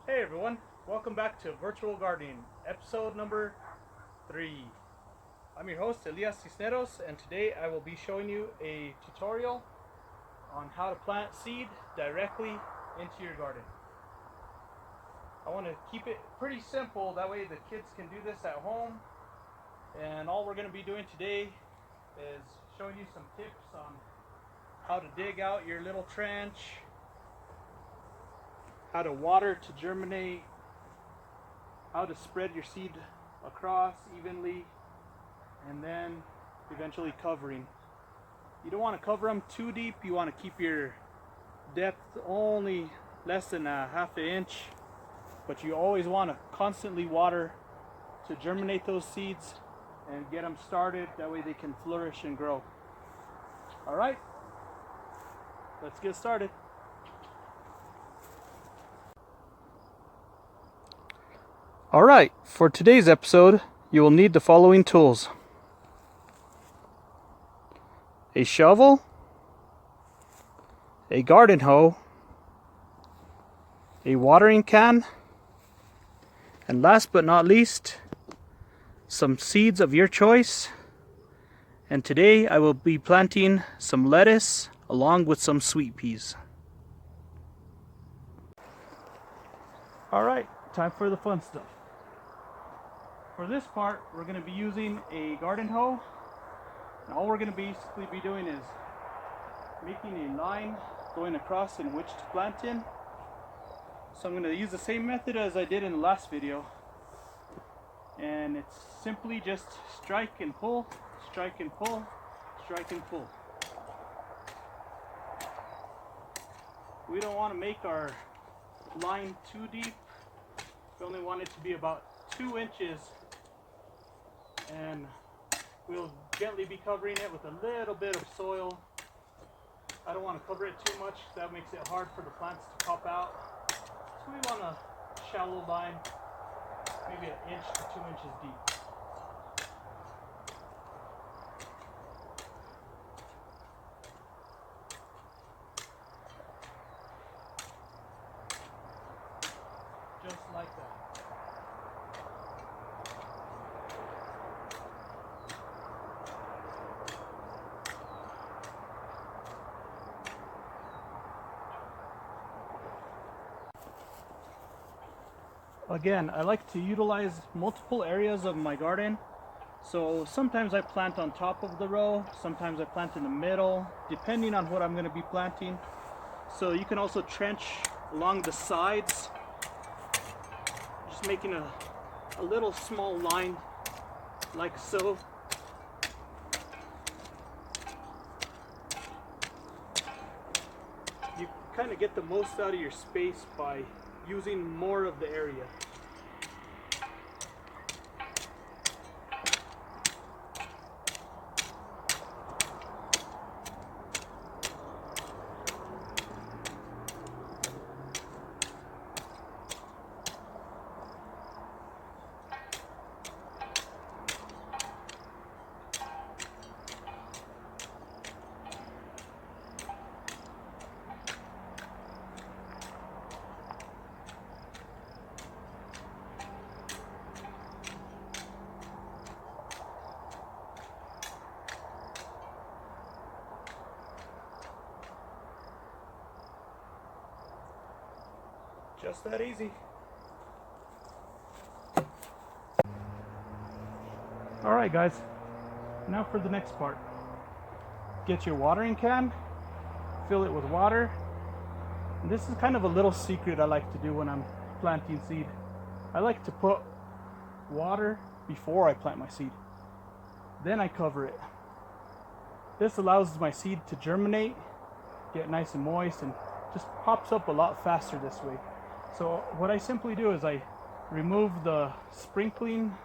Hey everyone, welcome back to Virtual Gardening, episode number 3. I'm your host Elias Cisneros, and today I will be showing you a tutorial on how to plant seed directly into your garden. I want to keep it pretty simple, that way the kids can do this at home. And all we're going to be doing today is showing you some tips on how to dig out your little trench, how to water to germinate, how to spread your seed across evenly, and then eventually covering. You don't want to cover them too deep. You want to keep your depth only less than a half an inch, but you always want to constantly water to germinate those seeds and get them started. That way they can flourish and grow. All right, let's get started. Alright, for today's episode, you will need the following tools: a shovel, a garden hoe, a watering can, and last but not least, some seeds of your choice. And today I will be planting some lettuce along with some sweet peas. Alright, time for the fun stuff. For this part, we're going to be using a garden hoe, and all we're going to basically be doing is making a line going across in which to plant in. So I'm going to use the same method as I did in the last video, and it's simply just strike and pull, strike and pull, strike and pull. We don't want to make our line too deep. We only want it to be about 2 inches, and we'll gently be covering it with a little bit of soil. I don't want to cover it too much, that makes it hard for the plants to pop out. So we want a shallow line, maybe 1 inch to 2 inches deep. Just like that. Again, I like to utilize multiple areas of my garden. So sometimes I plant on top of the row, sometimes I plant in the middle, depending on what I'm going to be planting. So you can also trench along the sides, just making a little small line like so. You kind of get the most out of your space by using more of the area. Just that easy. Alright guys, now for the next part. Get your watering can, fill it with water. And this is kind of a little secret I like to do when I'm planting seed. I like to put water before I plant my seed. Then I cover it. This allows my seed to germinate, get nice and moist, and just pops up a lot faster this way. So what I simply do is I remove the sprinkling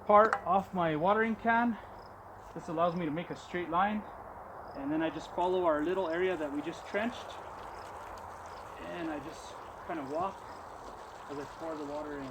part off my watering can. This allows me to make a straight line, and then I just follow our little area that we just trenched, and I just kind of walk as I pour the water in.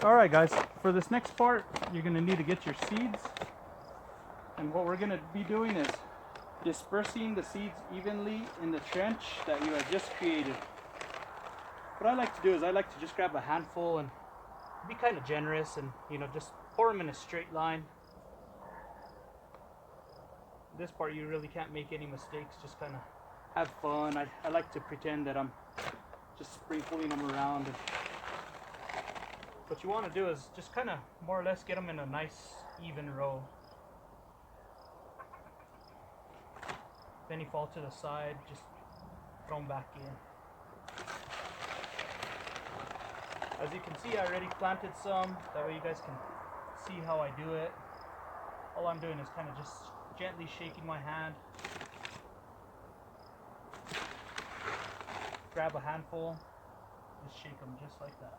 Alright guys, for this next part, you're going to need to get your seeds. And what we're going to be doing is dispersing the seeds evenly in the trench that you have just created. What I like to do is I like to just grab a handful and be kind of generous and, you know, just pour them in a straight line. This part you really can't make any mistakes, just kind of have fun. I like to pretend that I'm just sprinkling them around. And what you want to do is just kind of more or less get them in a nice even row. If any fall to the side, just throw them back in. As you can see, I already planted some. That way you guys can see how I do it. All I'm doing is kind of just gently shaking my hand. Grab a handful, just shake them just like that.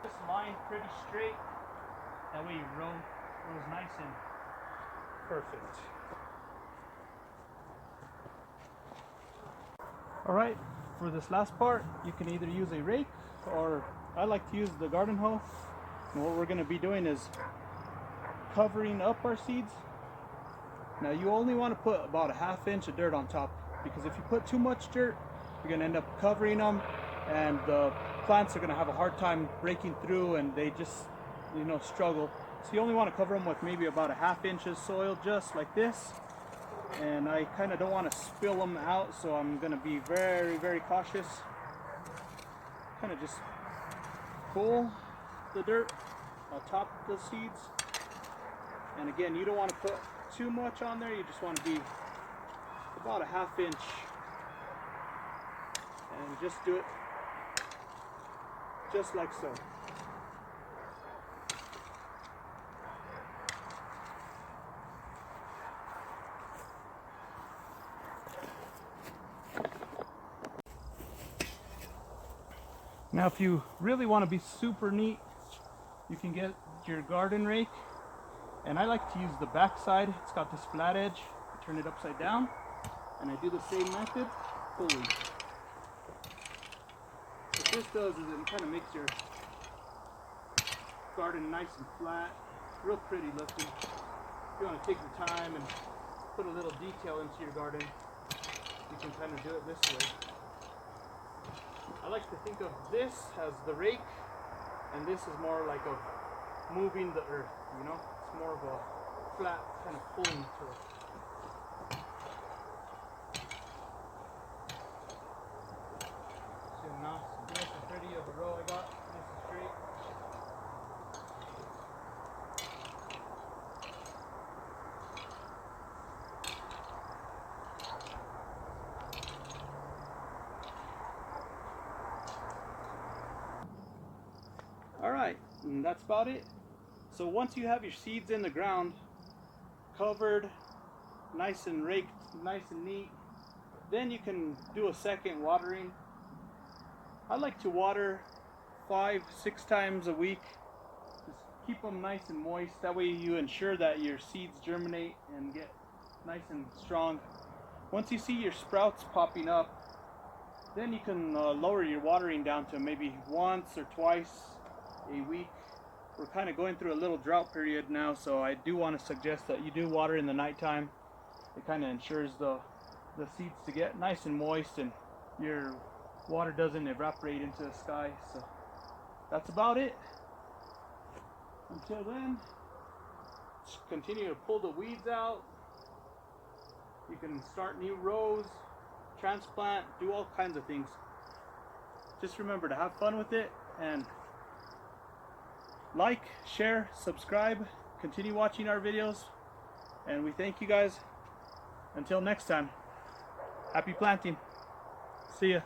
This line pretty straight. That way your row goes nice and perfect. Alright, for this last part, you can either use a rake or I like to use the garden hoe. And what we're going to be doing is covering up our seeds. Now you only want to put about a ½ inch of dirt on top, because if you put too much dirt, you're going to end up covering them and the plants are going to have a hard time breaking through and they just, you know, struggle. So you only want to cover them with maybe about a ½ inch of soil, just like this. And I kind of don't want to spill them out, so I'm going to be very, very cautious. Kind of just pull the dirt on top of the seeds. And again, you don't want to put too much on there, you just want to be about a ½ inch. And just do it just like so. Now if you really want to be super neat, you can get your garden rake, and I like to use the back side. It's got this flat edge. I turn it upside down and I do the same method fully. What this does is it kind of makes your garden nice and flat, real pretty looking. If you want to take your time and put a little detail into your garden, you can kind of do it this way. I like to think of this as the rake, and this is more like of moving the earth, you know? It's more of a flat kind of pulling to it. So nice and pretty of the row I got, nice and straight. Alright, and that's about it. So once you have your seeds in the ground, covered, nice and raked, nice and neat, then you can do a second watering. I like to water 5-6 times a week. Just keep them nice and moist. That way you ensure that your seeds germinate and get nice and strong. Once you see your sprouts popping up, then you can lower your watering down to maybe once or twice a week. We're kind of going through a little drought period now, so I do want to suggest that you do water in the nighttime. It kind of ensures the seeds to get nice and moist and your water doesn't evaporate into the sky. So that's about it. Until then, just continue to pull the weeds out. You can start new rows, transplant, do all kinds of things. Just remember to have fun with it, and like, share, subscribe, continue watching our videos, and we thank you guys. Until next time, happy planting. See ya.